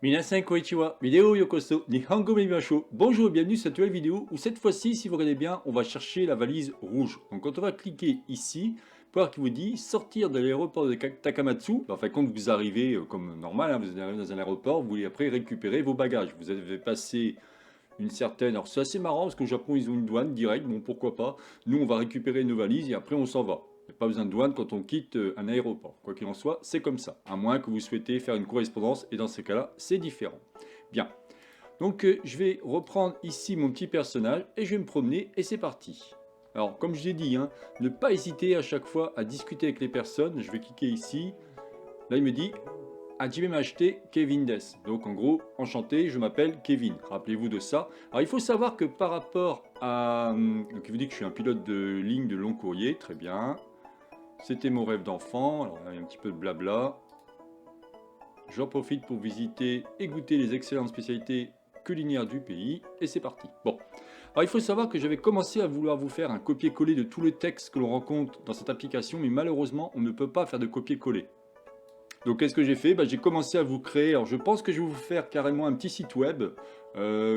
Minasan konnichiwa, vidéo yokoso, Nihongo Mimashou. Bonjour et bienvenue sur cette nouvelle vidéo où cette fois-ci, si vous regardez bien, on va chercher la valise rouge. Donc quand on va cliquer ici, vous voir qui vous dit sortir de l'aéroport de Takamatsu. Enfin, quand vous arrivez comme normal, hein, vous arrivez dans un aéroport, vous voulez après récupérer vos bagages. Vous avez passé une certaine... Alors c'est assez marrant parce qu'au Japon, ils ont une douane directe, bon pourquoi pas. Nous, on va récupérer nos valises et après on s'en va. Il n'y a pas besoin de douane quand on quitte un aéroport. Quoi qu'il en soit, c'est comme ça. À moins que vous souhaitez faire une correspondance et dans ces cas-là, c'est différent. Bien. Donc je vais reprendre ici mon petit personnage et je vais me promener et c'est parti. Alors comme je l'ai dit, hein, ne pas hésiter à chaque fois à discuter avec les personnes. Je vais cliquer ici. Là il me dit Hajime acheté Kevin Des. Donc en gros, enchanté, je m'appelle Kevin. Rappelez-vous de ça. Alors il faut savoir que par rapport à... Donc il vous dit que je suis un pilote de ligne de long courrier. Très bien. C'était mon rêve d'enfant. Alors il y a un petit peu de blabla. J'en profite pour visiter et goûter les excellentes spécialités culinaires du pays. Et c'est parti. Bon. Alors il faut savoir que j'avais commencé à vouloir vous faire un copier-coller de tout le texte que l'on rencontre dans cette application. Mais malheureusement, on ne peut pas faire de copier-coller. Donc qu'est-ce que j'ai fait? J'ai commencé à vous créer, alors je pense que je vais vous faire carrément un petit site web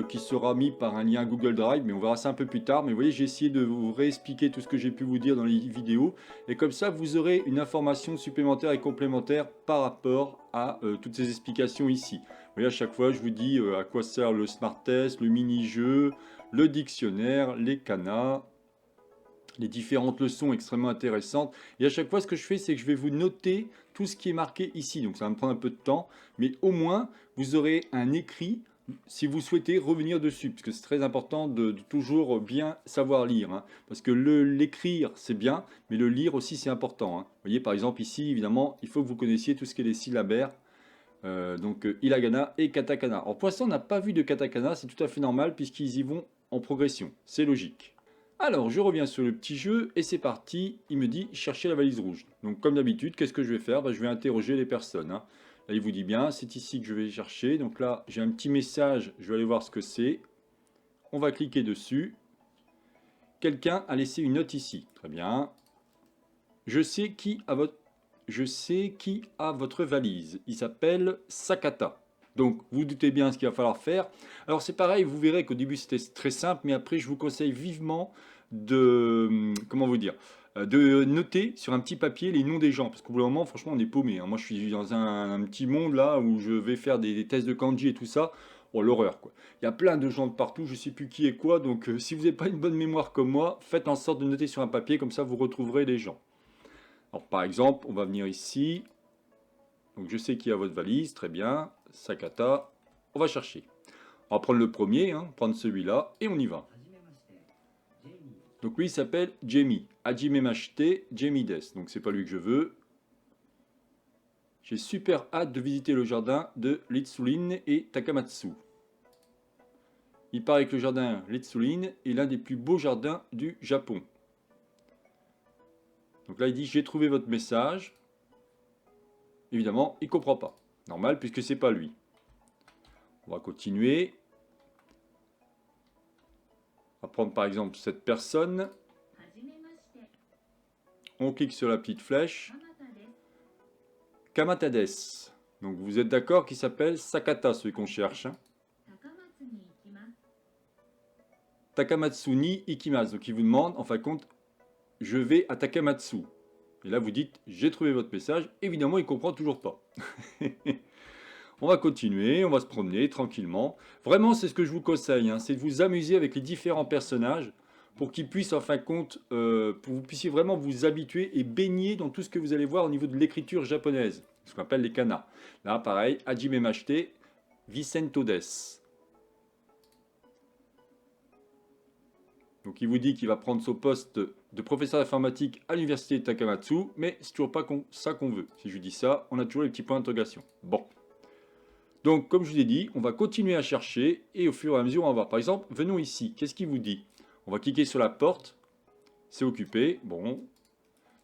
qui sera mis par un lien Google Drive, mais on verra ça un peu plus tard. Mais vous voyez, j'ai essayé de vous réexpliquer tout ce que j'ai pu vous dire dans les vidéos. Et comme ça, vous aurez une information supplémentaire et complémentaire par rapport à toutes ces explications ici. Vous voyez, à chaque fois, je vous dis à quoi sert le Smart Test, le mini-jeu, le dictionnaire, les canas, les différentes leçons extrêmement intéressantes. Et à chaque fois, ce que je fais, c'est que je vais vous noter tout ce qui est marqué ici. Donc ça va me prendre un peu de temps, mais au moins, vous aurez un écrit si vous souhaitez revenir dessus, parce que c'est très important de toujours bien savoir lire. Hein, parce que l'écrire, c'est bien, mais le lire aussi, c'est important. Hein. Vous voyez, par exemple, ici, évidemment, il faut que vous connaissiez tout ce qui est les syllabaires. Donc hiragana et katakana. Alors pour l'instant, on n'a pas vu de katakana, c'est tout à fait normal, puisqu'ils y vont en progression. C'est logique. Alors, je reviens sur le petit jeu et c'est parti. Il me dit chercher la valise rouge. Donc, comme d'habitude, qu'est-ce que je vais faire? Je vais interroger les personnes. Hein. Là, il vous dit bien, c'est ici que je vais chercher. Donc là, j'ai un petit message. Je vais aller voir ce que c'est. On va cliquer dessus. Quelqu'un a laissé une note ici. Très bien. Je sais qui a votre valise. Il s'appelle Sakata. Donc, vous doutez bien ce qu'il va falloir faire. Alors, c'est pareil, vous verrez qu'au début, c'était très simple, mais après, je vous conseille vivement de, comment vous dire, de noter sur un petit papier les noms des gens. Parce qu'au bout d'un moment, franchement, on est paumé. Hein. Moi, je suis dans un petit monde là où je vais faire des tests de kanji et tout ça. Oh, l'horreur, quoi. Il y a plein de gens de partout, je ne sais plus qui est quoi. Donc, si vous n'avez pas une bonne mémoire comme moi, faites en sorte de noter sur un papier, comme ça, vous retrouverez les gens. Alors, par exemple, on va venir ici. Donc je sais qu'il y a votre valise, très bien. Sakata. On va chercher. On va prendre le premier, hein, prendre celui-là, et on y va. Donc lui, il s'appelle Jamie. Hajime mashite, Jamie des. Donc c'est pas lui que je veux. J'ai super hâte de visiter le jardin de Litsurin et Takamatsu. Il paraît que le jardin Litsurin est l'un des plus beaux jardins du Japon. Donc là, il dit, j'ai trouvé votre message. Évidemment, il ne comprend pas. Normal, puisque c'est pas lui. On va continuer. On va prendre par exemple cette personne. On clique sur la petite flèche. Kamatades. Donc vous êtes d'accord qu'il s'appelle Sakata, celui qu'on cherche. Hein. Takamatsu ni ikimasu. Donc il vous demande, en fin de compte, je vais à Takamatsu. Et là vous dites, j'ai trouvé votre message. Évidemment, il ne comprend toujours pas. On va continuer, on va se promener tranquillement. Vraiment, c'est ce que je vous conseille, hein, c'est de vous amuser avec les différents personnages pour qu'ils puissent, en fin de compte, pour que vous puissiez vraiment vous habituer et baigner dans tout ce que vous allez voir au niveau de l'écriture japonaise, ce qu'on appelle les kanas. Là, pareil, Hajime mashite, Vicento des. Donc il vous dit qu'il va prendre son poste de professeur d'informatique à l'université de Takamatsu, mais c'est toujours pas ça qu'on veut. Si je dis ça, on a toujours les petits points d'interrogation. Bon. Donc, comme je vous ai dit, on va continuer à chercher et au fur et à mesure, on va voir. Par exemple, venons ici. Qu'est-ce qu'il vous dit? On va cliquer sur la porte. C'est occupé. Bon.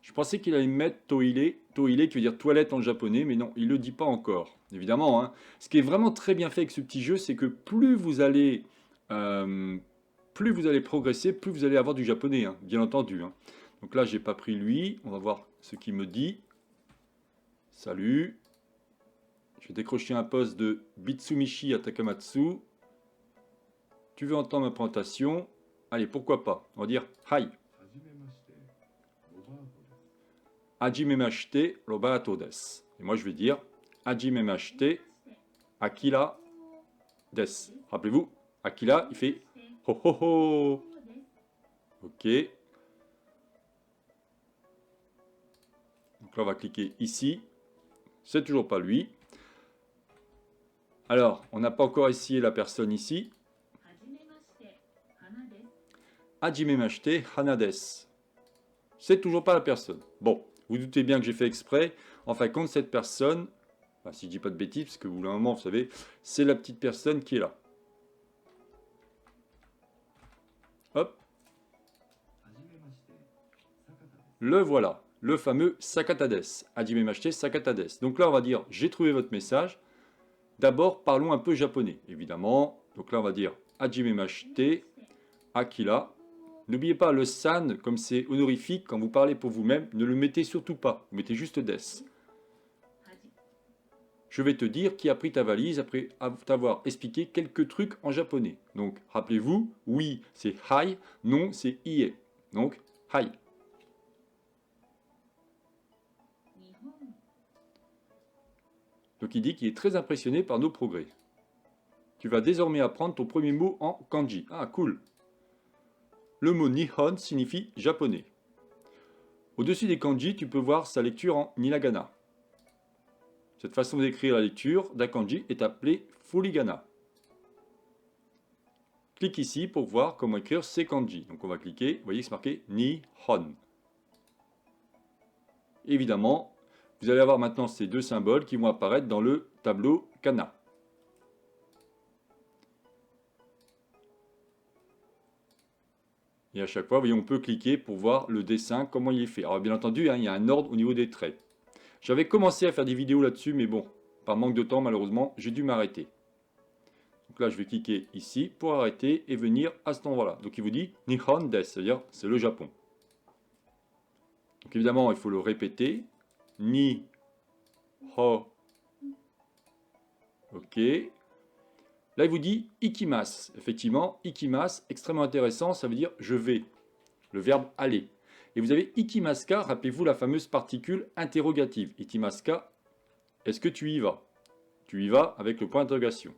Je pensais qu'il allait mettre toile. Toile qui veut dire toilette en japonais, mais non, il ne le dit pas encore. Évidemment, hein. Ce qui est vraiment très bien fait avec ce petit jeu, c'est que plus vous allez progresser, plus vous allez avoir du japonais, hein, bien entendu. Hein. Donc là, j'ai pas pris lui. On va voir ce qu'il me dit. Salut. Je vais décrocher un poste de Bitsumichi à Takamatsu. Tu veux entendre ma présentation? Allez, pourquoi pas? On va dire Hi. Hajimemashite Roberto desu. Et moi je vais dire Hajimemashite Akira desu. Rappelez-vous, Akira il fait ho ho ho. Ok. Donc là on va cliquer ici. C'est toujours pas lui. Alors, on n'a pas encore essayé la personne ici. Hajimemashite Hana desu. C'est toujours pas la personne. Bon, vous doutez bien que j'ai fait exprès. En fin de compte, cette personne, enfin, si je dis pas de bêtises, parce que vous, un moment, vous savez, c'est la petite personne qui est là. Hop. Le voilà, le fameux Sakata desu. Hajimemashite Sakata desu. Donc là, on va dire, j'ai trouvé votre message. D'abord, parlons un peu japonais, évidemment. Donc là, on va dire Hajimemashite Akira. N'oubliez pas le san, comme c'est honorifique, quand vous parlez pour vous-même, ne le mettez surtout pas. Vous mettez juste des. Je vais te dire qui a pris ta valise après t'avoir expliqué quelques trucs en japonais. Donc, rappelez-vous, oui, c'est hi, non, c'est ie. Donc, hi. Donc, il dit qu'il est très impressionné par nos progrès. Tu vas désormais apprendre ton premier mot en kanji. Ah, cool. Le mot Nihon signifie japonais. Au-dessus des kanji, tu peux voir sa lecture en hiragana. Cette façon d'écrire la lecture d'un kanji est appelée furigana. Clique ici pour voir comment écrire ces kanji. Donc on va cliquer, vous voyez que c'est marqué Nihon. Évidemment, vous allez avoir maintenant ces deux symboles qui vont apparaître dans le tableau kana. Et à chaque fois, vous voyez, on peut cliquer pour voir le dessin, comment il est fait. Alors bien entendu, il y a un ordre au niveau des traits. J'avais commencé à faire des vidéos là-dessus, mais bon, par manque de temps, malheureusement, j'ai dû m'arrêter. Donc là, je vais cliquer ici pour arrêter et venir à cet endroit-là. Donc il vous dit Nihon desu, c'est-à-dire c'est le Japon. Donc évidemment, il faut le répéter. Ni, ho. Ok. Là, il vous dit ikimasu. Effectivement, ikimasu, extrêmement intéressant, ça veut dire je vais. Le verbe aller. Et vous avez ikimasuka, rappelez-vous la fameuse particule interrogative. Ikimasuka, est-ce que tu y vas? Tu y vas avec le point d'interrogation.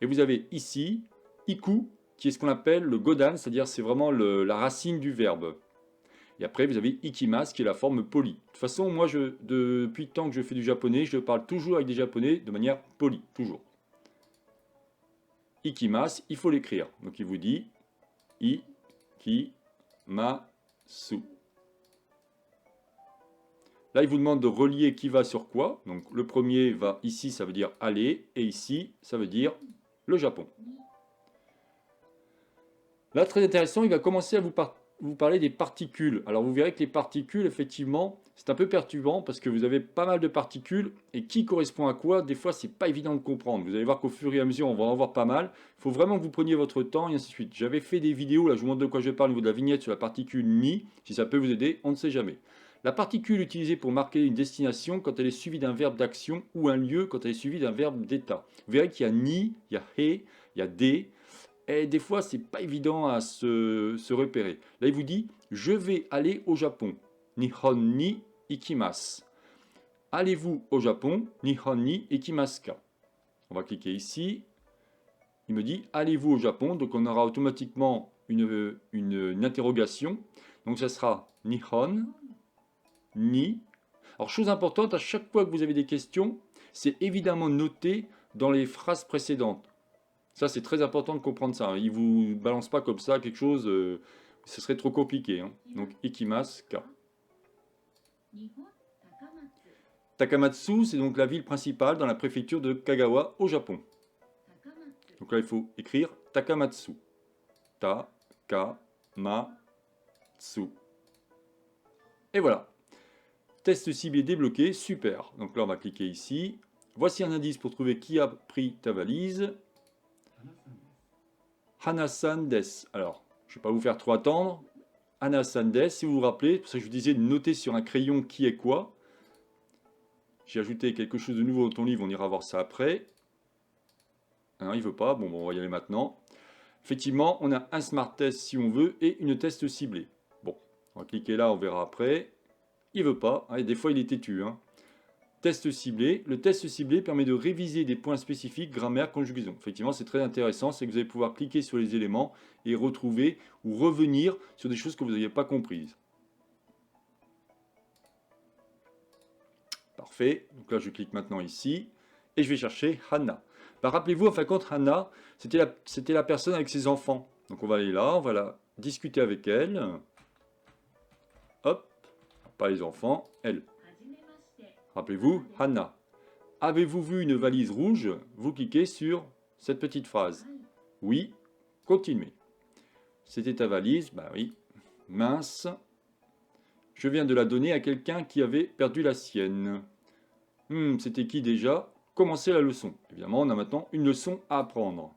Et vous avez ici iku, qui est ce qu'on appelle le godan, c'est-à-dire c'est vraiment la racine du verbe. Et après, vous avez ikimasu, qui est la forme polie. De toute façon, moi, depuis le temps que je fais du japonais, je parle toujours avec des japonais de manière polie, toujours. Ikimasu, il faut l'écrire. Donc il vous dit ikimasu. Là, il vous demande de relier qui va sur quoi. Donc le premier va ici, ça veut dire aller, et ici, ça veut dire le Japon. Là, très intéressant, il va commencer à vous parler des particules. Alors vous verrez que les particules, effectivement, c'est un peu perturbant parce que vous avez pas mal de particules et qui correspond à quoi, des fois c'est pas évident de comprendre. Vous allez voir qu'au fur et à mesure on va en voir pas mal. Il faut vraiment que vous preniez votre temps et ainsi de suite. J'avais fait des vidéos, là je vous montre de quoi je parle au niveau de la vignette sur la particule ni, si ça peut vous aider, on ne sait jamais. La particule utilisée pour marquer une destination quand elle est suivie d'un verbe d'action ou un lieu quand elle est suivie d'un verbe d'état. Vous verrez qu'il y a ni, il y a he, il y a de. Et des fois, c'est pas évident à se repérer. Là, il vous dit je vais aller au Japon. Nihon ni ikimasu. Allez-vous au Japon? Nihon ni ikimasu ka. On va cliquer ici. Il me dit allez-vous au Japon? Donc on aura automatiquement une interrogation. Donc ça sera Nihon ni. Alors chose importante, à chaque fois que vous avez des questions, c'est évidemment noté dans les phrases précédentes. Ça, c'est très important de comprendre ça. Il ne vous balance pas comme ça quelque chose, ce serait trop compliqué. Hein. Donc, ikimasu ka. Takamatsu, c'est donc la ville principale dans la préfecture de Kagawa, au Japon. Donc là, il faut écrire Takamatsu. Ta-ka-ma-tsu. Et voilà. Test ciblé débloqué, super. Donc là, on va cliquer ici. Voici un indice pour trouver qui a pris ta valise. Hana-san desu. Alors, je ne vais pas vous faire trop attendre. Hana-san desu, si vous vous rappelez, c'est pour ça que je vous disais de noter sur un crayon qui est quoi. J'ai ajouté quelque chose de nouveau dans ton livre, on ira voir ça après. Ah non, il veut pas, bon, on va y aller maintenant. Effectivement, on a un smart test si on veut et une test ciblée. Bon, on va cliquer là, on verra après. Il veut pas, et des fois il est têtu. Test ciblé. Le test ciblé permet de réviser des points spécifiques, grammaire, conjugaison. Effectivement, c'est très intéressant, c'est que vous allez pouvoir cliquer sur les éléments et retrouver ou revenir sur des choses que vous n'aviez pas comprises. Parfait. Donc là, je clique maintenant ici et je vais chercher Hannah. Bah, rappelez-vous, en fin de compte, Hannah, c'était la personne avec ses enfants. Donc on va aller là, on va la discuter avec elle. Hop, pas les enfants, elle. Rappelez-vous, Hannah. Avez-vous vu une valise rouge? Vous cliquez sur cette petite phrase. Oui, continuez. C'était ta valise? Bah oui. Mince. Je viens de la donner à quelqu'un qui avait perdu la sienne. C'était qui déjà? Commencez la leçon. Évidemment, on a maintenant une leçon à apprendre.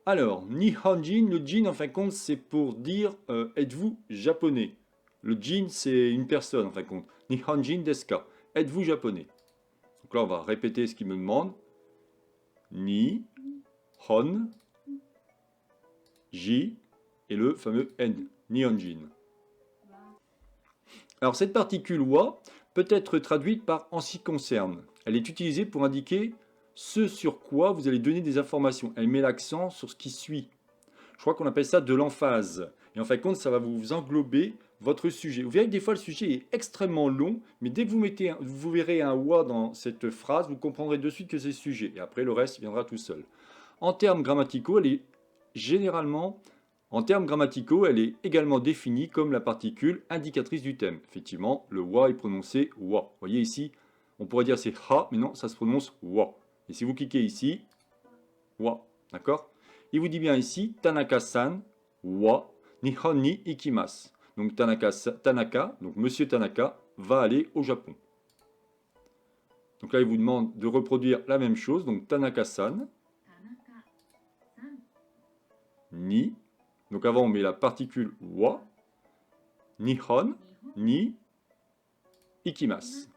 Alors, Nihonjin, le jin en fin de compte, c'est pour dire êtes-vous japonais? Le jin, c'est une personne en fin de compte. Nihonjin desu ka? Êtes-vous japonais? Donc là, on va répéter ce qu'il me demande. Ni, hon, ji, et le fameux n, Nihonjin. Alors, cette particule wa peut être traduite par en ce qui concerne. Elle est utilisée pour indiquer ce sur quoi vous allez donner des informations. Elle met l'accent sur ce qui suit. Je crois qu'on appelle ça de l'emphase. Et en fin de compte, ça va vous englober votre sujet. Vous verrez que des fois, le sujet est extrêmement long, mais dès que vous verrez un wa dans cette phrase, vous comprendrez de suite que c'est sujet. Et après, le reste viendra tout seul. En termes grammaticaux, elle est également définie comme la particule indicatrice du thème. Effectivement, le wa est prononcé wa. Vous voyez ici, on pourrait dire c'est ha, mais non, ça se prononce wa. Et si vous cliquez ici, wa, d'accord? Il vous dit bien ici, Tanaka-san wa Nihon ni ikimasu. Donc Tanaka, donc Monsieur Tanaka, va aller au Japon. Donc là, il vous demande de reproduire la même chose. Donc Tanaka-san, ni. Donc avant, on met la particule wa, Nihon ni ikimasu.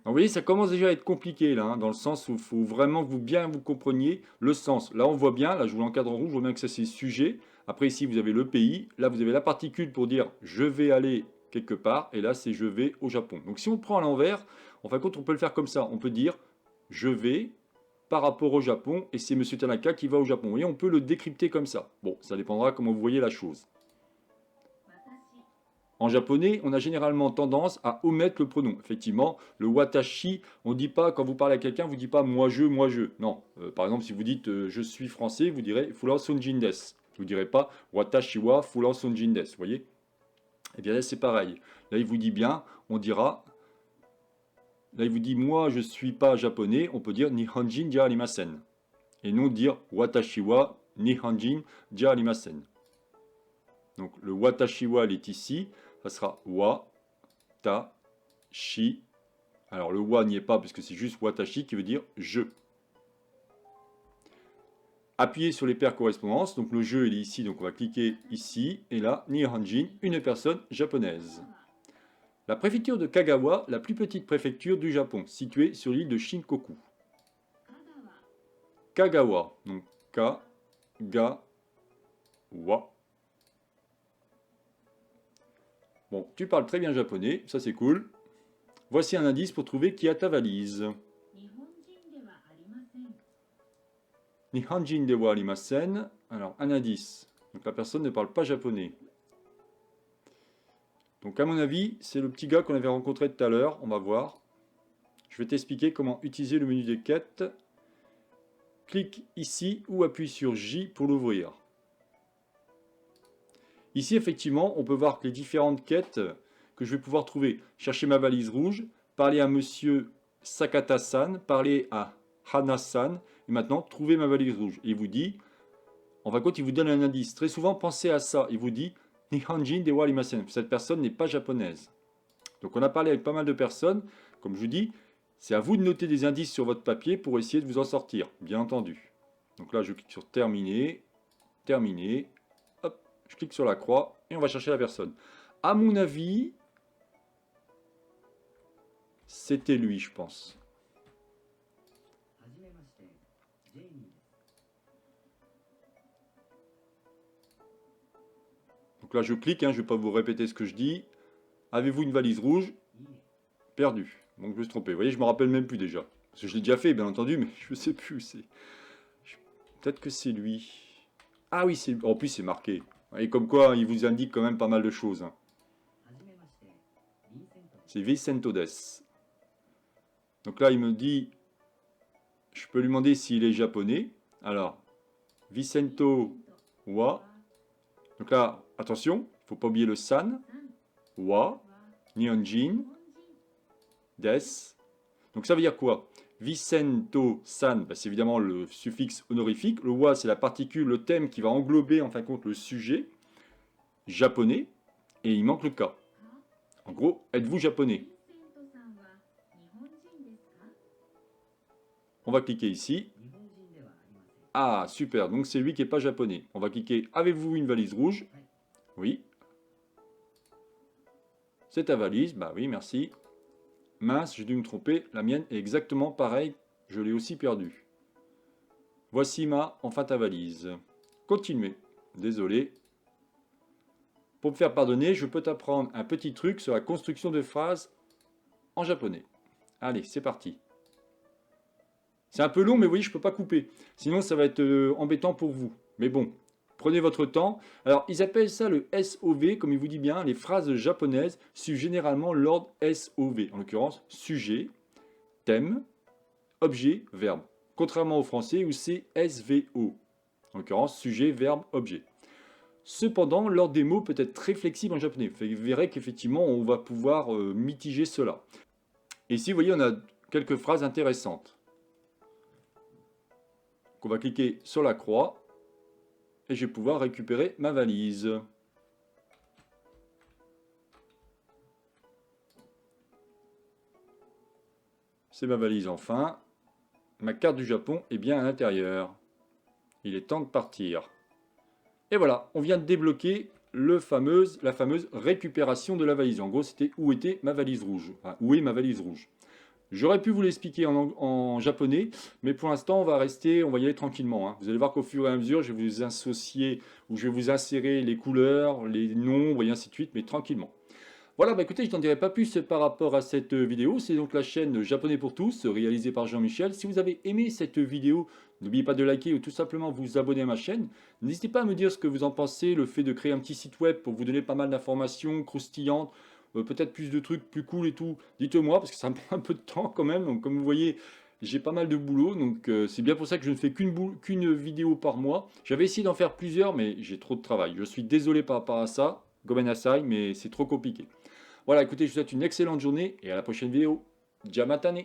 Donc, vous voyez, ça commence déjà à être compliqué là, dans le sens où il faut vraiment que vous compreniez le sens. Là, on voit bien, là je vous l'encadre en rouge, je vois bien que ça c'est sujet. Après ici, vous avez le pays. Là, vous avez la particule pour dire je vais aller quelque part. Et là, c'est je vais au Japon. Donc si on prend à l'envers, en fin de compte, on peut le faire comme ça. On peut dire je vais par rapport au Japon et c'est Monsieur Tanaka qui va au Japon. Vous voyez, on peut le décrypter comme ça. Bon, ça dépendra comment vous voyez la chose. En japonais, on a généralement tendance à omettre le pronom. Effectivement, le watashi, on ne dit pas, quand vous parlez à quelqu'un, vous ne dites pas moi je, moi je. Non. Par exemple, si vous dites je suis français, vous direz Furan Sonjin desu. Vous ne direz pas watashi wa Furan Sonjin desu. Vous voyez? Et bien là, c'est pareil. Là, il vous dit bien, on dira. Là, il vous dit moi je ne suis pas japonais, on peut dire Nihonjin ja arimasen. Et non dire watashi wa Nihonjin ja arimasen. Donc le watashi wa, il est ici. Ça sera wa, ta, shi. Alors le wa n'y est pas puisque c'est juste watashi qui veut dire je. Appuyez sur les paires correspondances. Donc le je il est ici, donc on va cliquer ici. Et là, Nihonjin, une personne japonaise. La préfecture de Kagawa, la plus petite préfecture du Japon, située sur l'île de Shinkoku. Kagawa, donc Ka-ga-wa. Bon, tu parles très bien japonais, ça c'est cool. Voici un indice pour trouver qui a ta valise. Nihonjin de wa arimasen. Alors, un indice. Donc la personne ne parle pas japonais. Donc à mon avis, c'est le petit gars qu'on avait rencontré tout à l'heure. On va voir. Je vais t'expliquer comment utiliser le menu des quêtes. Clique ici ou appuie sur J pour l'ouvrir. Ici, effectivement, on peut voir que les différentes quêtes que je vais pouvoir trouver. Chercher ma valise rouge, parler à monsieur Sakata-san, parler à Hana-san, et maintenant, trouver ma valise rouge. Et il vous dit, en fin de compte, il vous donne un indice. Très souvent, pensez à ça. Il vous dit, Nihonjin de wa arimasen. Cette personne n'est pas japonaise. Donc on a parlé avec pas mal de personnes. Comme je vous dis, c'est à vous de noter des indices sur votre papier pour essayer de vous en sortir, bien entendu. Donc là, je clique sur terminer, terminer. Hop, je clique sur la croix et on va chercher la personne. À mon avis, c'était lui, je pense. Donc là, je clique, hein, je ne vais pas vous répéter ce que je dis. Avez-vous une valise rouge? Perdu. Donc je me suis trompé. Vous voyez, je ne me rappelle même plus déjà. Parce que je l'ai déjà fait, bien entendu, mais je ne sais plus. Peut-être que c'est lui. Ah oui, en plus c'est marqué. Et comme quoi, il vous indique quand même pas mal de choses. Hein. C'est Vicento Des. Donc là, il me dit, je peux lui demander s'il est japonais. Alors, Vicento wa. Donc là, attention, il ne faut pas oublier le san. Wa, Nihonjin, Des. Donc ça veut dire quoi? Vicento san, bah, c'est évidemment le suffixe honorifique. Le wa, c'est la particule, le thème qui va englober en fin de compte le sujet japonais. Et il manque le ka. En gros, êtes-vous japonais? On va cliquer ici. Ah, super, donc c'est lui qui n'est pas japonais. On va cliquer, avez-vous une valise rouge? Oui. C'est ta valise, bah oui, merci. Mince, j'ai dû me tromper, la mienne est exactement pareille, je l'ai aussi perdue. Voici enfin ta valise. Continuez, désolé. Pour me faire pardonner, je peux t'apprendre un petit truc sur la construction de phrases en japonais. Allez, c'est parti. C'est un peu long, mais vous voyez, je ne peux pas couper. Sinon, ça va être embêtant pour vous. Mais bon, prenez votre temps. Alors, ils appellent ça le SOV, comme il vous dit bien. Les phrases japonaises suivent généralement l'ordre SOV. En l'occurrence, sujet, thème, objet, verbe. Contrairement au français où c'est SVO. En l'occurrence, sujet, verbe, objet. Cependant, l'ordre des mots peut être très flexible en japonais. Vous verrez qu'effectivement, on va pouvoir mitiger cela. Et ici, vous voyez, on a quelques phrases intéressantes. On va cliquer sur la croix et je vais pouvoir récupérer ma valise. C'est ma valise enfin. Ma carte du Japon est bien à l'intérieur. Il est temps de partir. Et voilà, on vient de débloquer la fameuse récupération de la valise. En gros, c'était où était ma valise rouge. Enfin, où est ma valise rouge. J'aurais pu vous l'expliquer en japonais, mais pour l'instant, on va y aller tranquillement. Hein. Vous allez voir qu'au fur et à mesure, je vais vous associer, ou je vais vous insérer les couleurs, les nombres, et ainsi de suite, mais tranquillement. Voilà, bah écoutez, je n'en dirai pas plus par rapport à cette vidéo. C'est donc la chaîne Japonais pour tous, réalisée par Jean-Michel. Si vous avez aimé cette vidéo, n'oubliez pas de liker ou tout simplement vous abonner à ma chaîne. N'hésitez pas à me dire ce que vous en pensez, le fait de créer un petit site web pour vous donner pas mal d'informations croustillantes, peut-être plus de trucs plus cool et tout. Dites-moi, parce que ça me prend un peu de temps quand même. Donc comme vous voyez, j'ai pas mal de boulot, donc c'est bien pour ça que je ne fais qu'une vidéo par mois. J'avais essayé d'en faire plusieurs, mais j'ai trop de travail. Je suis désolé par rapport à ça, Gomen Nasai, mais c'est trop compliqué. Voilà, écoutez, je vous souhaite une excellente journée et à la prochaine vidéo. Jamatane!